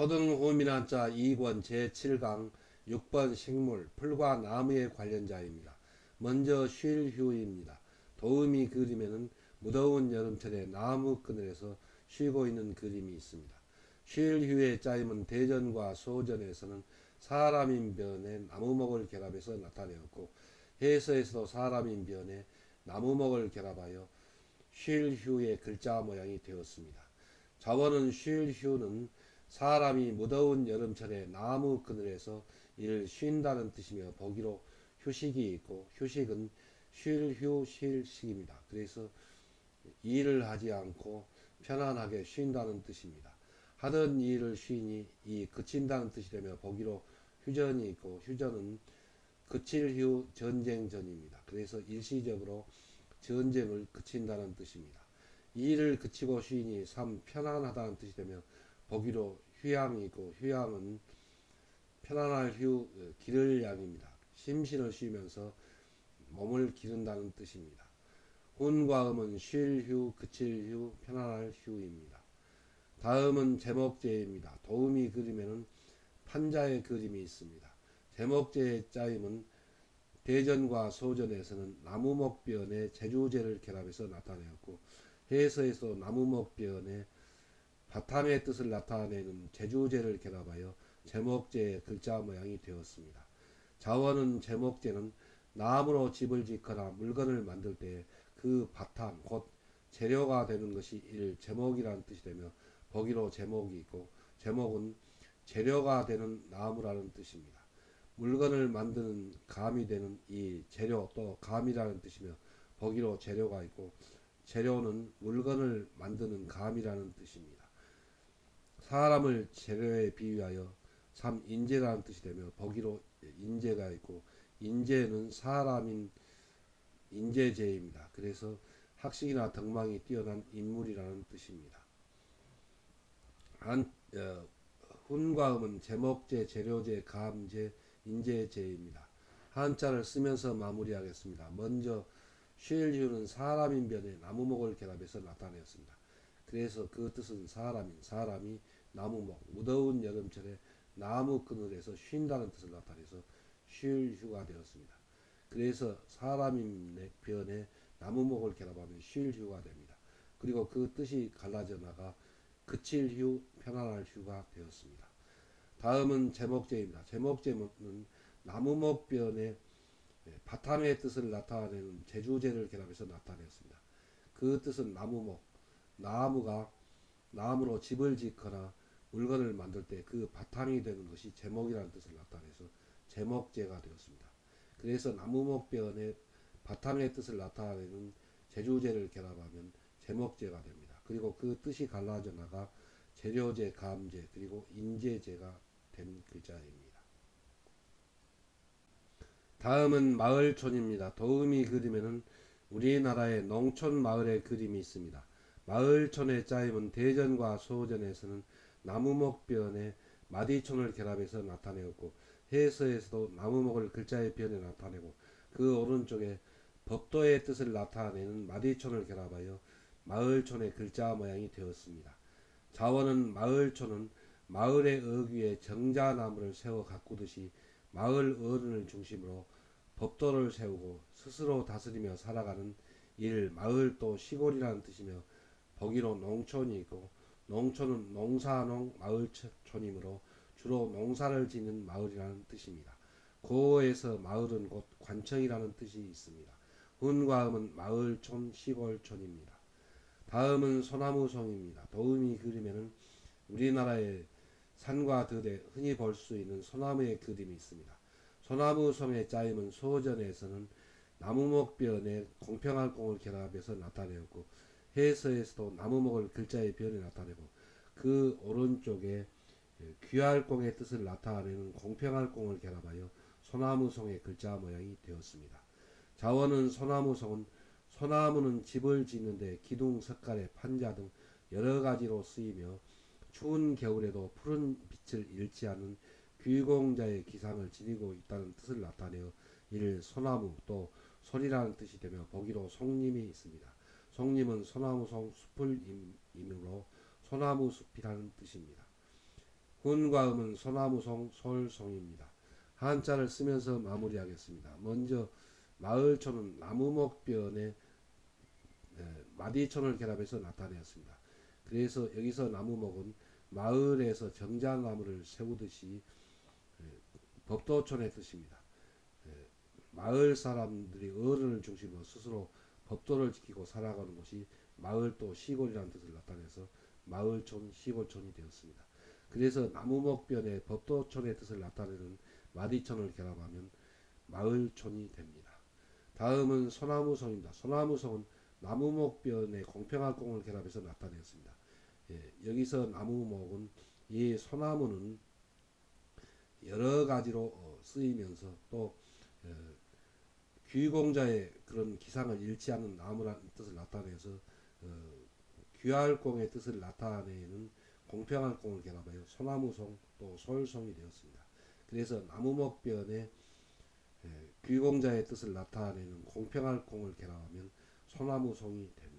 초등호민한 한자 2권 제7강 6번 식물, 풀과 나무에 관련자입니다. 먼저 쉴휴입니다. 도우미 그림에는 무더운 여름철에 나무 그늘에서 쉬고 있는 그림이 있습니다. 쉴휴의 짜임은 대전과 소전에서는 사람인 변에 나무목을 결합해서 나타내었고, 해서에서도 사람인 변에 나무목을 결합하여 쉴휴의 글자 모양이 되었습니다. 자원은 쉴휴는 사람이 무더운 여름철에 나무 그늘에서 이를 쉰다는 뜻이며, 보기로 휴식이 있고, 휴식은 쉴휴 쉴식입니다. 그래서 일을 하지 않고 편안하게 쉰다는 뜻입니다. 하던 일을 쉬니 이 그친다는 뜻이 되며, 보기로 휴전이 있고, 휴전은 그칠 휴 전쟁 전입니다. 그래서 일시적으로 전쟁을 그친다는 뜻입니다. 일을 그치고 쉬니 참 편안하다는 뜻이 되며, 보기로 휴양이 있고, 휴양은 편안할 휴 기를 양입니다. 심신을 쉬면서 몸을 기른다는 뜻입니다. 혼과 음은 쉴 휴, 그칠 휴, 편안할 휴입니다. 다음은 제목제입니다. 도우미 그림에는 판자의 그림이 있습니다. 제목제의 짜임은 대전과 소전에서는 나무목변에 제주제를 결합해서 나타내었고, 해서에서 나무목변에 바탕의 뜻을 나타내는 제주제를 결합하여 제목제의 글자 모양이 되었습니다. 자원은 제목제는 나무로 집을 짓거나 물건을 만들 때 그 바탕 곧 재료가 되는 것이 일 제목이라는 뜻이 되며, 보기로 제목이 있고, 제목은 재료가 되는 나무라는 뜻입니다. 물건을 만드는 감이 되는 이 재료, 또 감이라는 뜻이며, 보기로 재료가 있고, 재료는 물건을 만드는 감이라는 뜻입니다. 사람을 재료에 비유하여 삼 인재라는 뜻이 되며, 보기로 인재가 있고, 인재는 사람인 인재제입니다. 그래서 학식이나 덕망이 뛰어난 인물이라는 뜻입니다. 훈과 음은 제목제, 재료제, 감제, 인재제입니다. 한자를 쓰면서 마무리하겠습니다. 먼저 쉴휴는 사람인 변에 나무목을 결합해서 나타내었습니다. 그래서 그 뜻은 사람이 나무목, 무더운 여름철에 나무 그늘에서 쉰다는 뜻을 나타내서 쉴휴가 되었습니다. 그래서 사람인 변에 나무목을 결합하면 쉴휴가 됩니다. 그리고 그 뜻이 갈라져 나가 그칠 휴, 편안할 휴가 되었습니다. 다음은 제목제입니다. 제목제는 나무목변에 바탕의 뜻을 나타내는 제주제를 결합해서 나타냈습니다. 그 뜻은 나무목, 나무가 나무로 집을 짓거나 물건을 만들 때 그 바탕이 되는 것이 제목이라는 뜻을 나타내서 제목제가 되었습니다. 그래서 나무목변에 바탕의 뜻을 나타내는 제주제를 결합하면 제목제가 됩니다. 그리고 그 뜻이 갈라져 나가 재료제, 감제, 그리고 인재제가 된 글자입니다. 다음은 마을촌입니다. 도우미 그림에는 우리나라의 농촌 마을의 그림이 있습니다. 마을촌의 짜임은 대전과 소전에서는 나무목변에 마디촌을 결합해서 나타내었고, 해서에서도 나무목을 글자의 변에 나타내고, 그 오른쪽에 법도의 뜻을 나타내는 마디촌을 결합하여 마을촌의 글자 모양이 되었습니다. 자원은 마을촌은 마을의 어귀에 정자나무를 세워 가꾸듯이 마을 어른을 중심으로 법도를 세우고 스스로 다스리며 살아가는 일, 마을도 시골이라는 뜻이며, 보기로 농촌이 있고, 농촌은 농사농 마을촌이므로 주로 농사를 짓는 마을이라는 뜻입니다. 고어에서 마을은 곧 관청이라는 뜻이 있습니다. 훈과 음은 마을촌, 시골촌입니다. 다음은 소나무송입니다. 도우미 그림에는 우리나라의 산과 들에 흔히 볼 수 있는 소나무의 그림이 있습니다. 소나무송의 짜임은 소전에서는 나무목변에 공평할공을 결합해서 나타내었고, 해서에서도 나무목을 글자의 변에 나타내고, 그 오른쪽에 귀할공의 뜻을 나타내는 공평할공을 결합하여 소나무송의 글자 모양이 되었습니다. 자원은 소나무송은 소나무는 집을 짓는데 기둥, 석가래, 판자 등 여러 가지로 쓰이며, 추운 겨울에도 푸른 빛을 잃지 않는 귀공자의 기상을 지니고 있다는 뜻을 나타내어 이를 소나무, 또 소리라는 뜻이 되며, 보기로 송림이 있습니다. 송림은 소나무송 숲을이므로 소나무 숲이라는 뜻입니다. 훈과 음은 소나무송, 솔송입니다. 한자를 쓰면서 마무리하겠습니다. 먼저 마을초는 나무목변에 마디촌을 결합해서 나타내었습니다. 그래서 여기서 나무목은 마을에서 정자나무를 세우듯이 법도촌의 뜻입니다. 마을 사람들이 어른을 중심으로 스스로 법도를 지키고 살아가는 곳이 마을 또 시골이라는 뜻을 나타내서 마을촌, 시골촌이 되었습니다. 그래서 나무목변에 법도촌의 뜻을 나타내는 마디촌을 결합하면 마을촌이 됩니다. 다음은 소나무성입니다. 소나무성은 나무목변에 공평할공을 결합해서 나타냈습니다. 여기서 나무목은 이 소나무는 여러 가지로 쓰이면서 또 귀공자의 그런 기상을 잃지 않는 나무라는 뜻을 나타내서 귀할공의 뜻을 나타내는 공평할공을 결합하여 소나무송 또 솔송이 되었습니다. 그래서 나무목변에 귀공자의 뜻을 나타내는 공평할공을 결합하면 소나무송이 됩니다.